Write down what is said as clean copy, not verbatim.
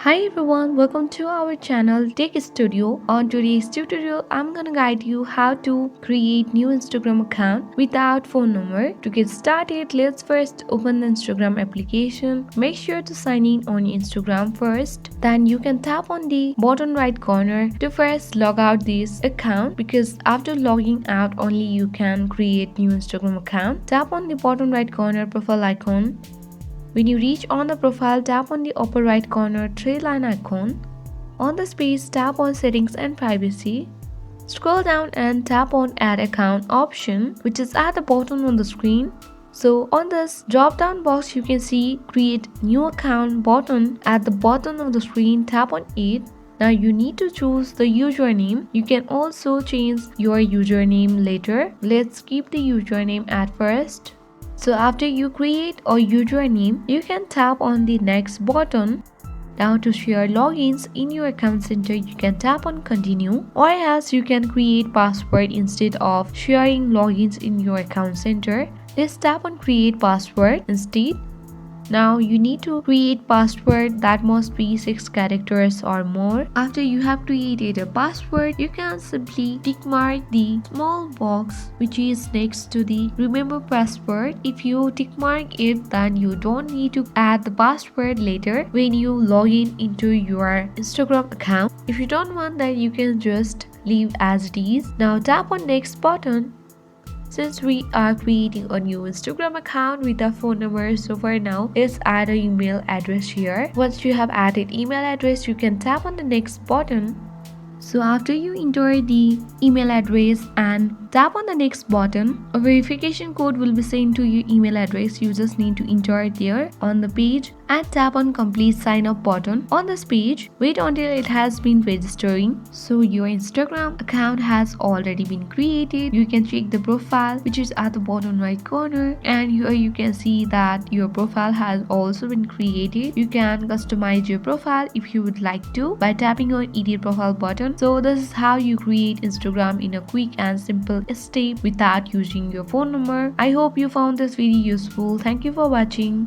Hi everyone, welcome to our channel Tech Studio. On today's tutorial, I'm gonna guide you how to create new Instagram account without phone number. To get started, let's first open the Instagram application. Make sure to sign in on Instagram first. Then you can tap on the bottom right corner to first log out this account, because after logging out only you can create new Instagram account. Tap on the bottom right corner profile icon. When you reach on the profile, tap on the upper right corner three line icon. On the space, tap on settings and privacy. Scroll down and tap on add account option, which is at the bottom on the screen. So on this drop down box, you can see create new account button at the bottom of the screen. Tap on it. Now you need to choose the username. You can also change your username later. Let's keep the username at first. So after you create a username, you can tap on the next button. Now to share logins in your account center, you can tap on continue, or else you can create password instead of sharing logins in your account center. Let's tap on create password instead. Now you need to create password that must be 6 characters or more. After you have created a password, you can simply tick mark the small box which is next to the remember password. If you tick mark it, then you don't need to add the password later when you log in into your Instagram account. If you don't want that, you can just leave as it is. Now tap on next button. Since we are creating a new Instagram account with a phone number, so for now, let's add an email address here. Once you have added email address, you can tap on the next button. So after you enter the email address and tap on the next button, a verification code will be sent to your email address. You just need to enter it there on the page and tap on complete sign up button. On this page, wait until it has been registering. So your Instagram account has already been created. You can check the profile which is at the bottom right corner, and here you can see that your profile has also been created. You can customize your profile if you would like to by tapping on edit profile button. So this is how you create Instagram in a quick and simple step without using your phone number. I hope you found this video useful. Thank you for watching.